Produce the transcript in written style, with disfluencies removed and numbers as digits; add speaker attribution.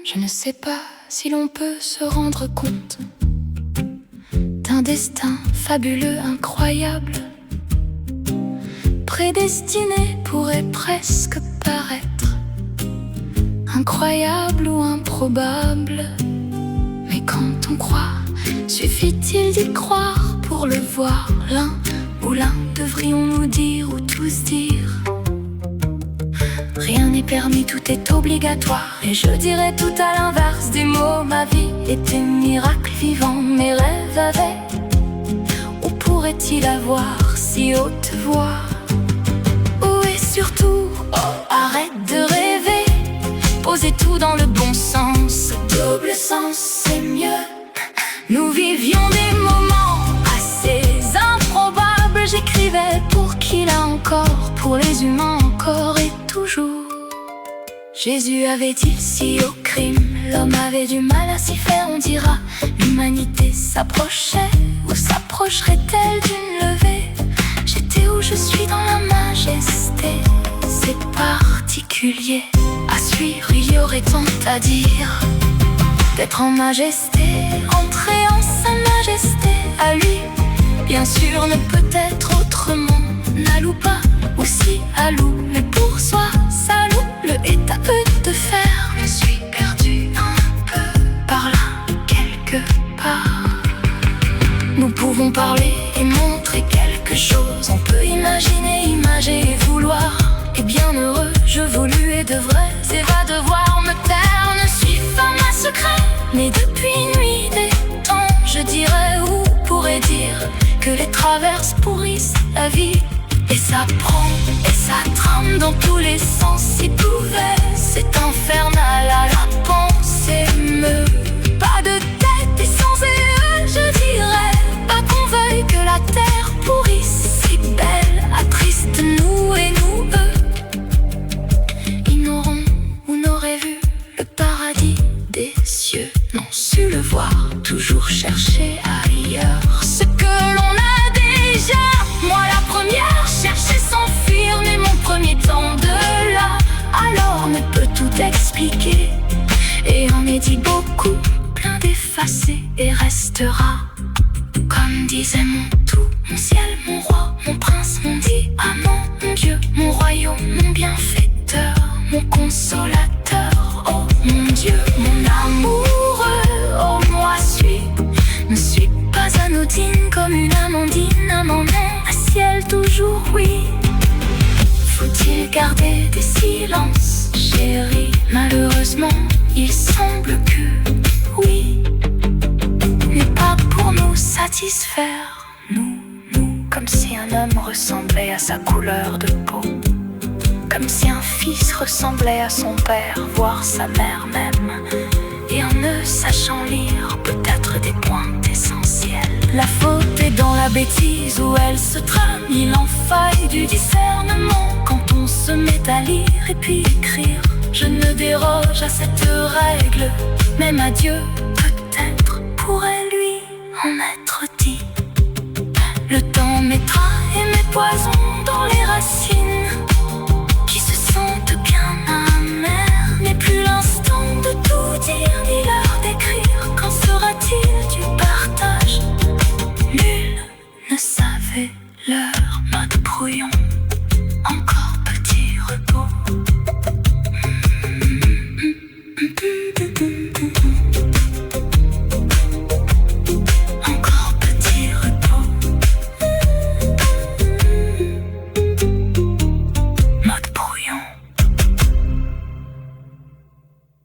Speaker 1: Je ne sais pas si l'on peut se rendre compte d'un destin fabuleux, incroyable. Prédestiné pourrait presque paraître incroyable ou improbable. Mais quand on croit, suffit-il d'y croire pour le voir? L'un ou l'un devrions-nous dire ou tous dire? Rien n'est permis, tout est obligatoire. Et je dirais tout à l'inverse des mots. Ma vie était miracle vivant, mes rêves avaient, ou pourrait-il avoir, si haute voix? Oh, et surtout, oh, arrête de rêver, posez tout dans le bon sens. Double sens, c'est mieux. Nous vivions des moments assez improbables. J'écrivais pour qui là encore, pour les humains encore et toujours. Jésus avait dit si au crime l'homme avait du mal à s'y faire, on dira l'humanité s'approchait ou s'approcherait-elle d'une levée? J'étais où je suis dans la majesté, c'est particulier à suivre, il y aurait tant à dire. D'être en majesté, entrer en sa majesté, à lui, bien sûr ne peut être autrement. N'alloue pas, aussi alloue, mais pour soi, ça loue. Le est à eux de faire. Je suis perdu un peu par là, quelque part. Nous pouvons parler et montrer quelque chose. On peut imaginer, imager et vouloir. Et bien heureux, je voulus et devrais, et va devoir me taire. Ne suis femme à secret, mais depuis nuit des temps, je dirais ou pourrais dire que les traverses pourrissent la vie. Et ça prend, et ça trame dans tous les sens. Si pouvait, c'est infernal à la pensée. Me pas de tête et sans eux, je dirais pas qu'on veuille que la terre pourrisse. Si belle, attriste nous et nous eux. Ils n'auront ou n'auraient vu le paradis des cieux, n'ont su le voir, toujours chercher ailleurs ce que l'on a déjà. Moi la première, chercher sans fuir, mais mon premier temps de là, alors ne peut tout expliquer. Et en est dit beaucoup, plein d'effacés, et restera, comme disait mon tout, mon ciel, mon roi, mon prince, mon diamant, mon Dieu, mon royaume, mon bienfaiteur, mon consolateur, oh mon Dieu, mon amoureux, oh moi ne suis pas anodine comme une amandine, amandin, un ciel toujours oui. Faut-il garder des silences, chérie? Malheureusement, il semble que oui, mais pas pour nous satisfaire, nous, comme si un homme ressemblait à sa couleur de peau, comme si un fils ressemblait à son père, voire sa mère même, et en ne sachant lire peut-être des pointes essentielles. La faute est dans la bêtise où elle se trame, il en faille du discernement quand on se met à lire et puis écrire. Je ne déroge à cette règle, même à Dieu peut-être pourrait lui en être dit. Le temps mettra et mes poisons dans les racines qui se sentent bien amères. N'est plus l'instant de tout dire ni l'heure d'écrire. Quand sera-t-il du partage? Nul ne savait l'heure, mode brouillon encore.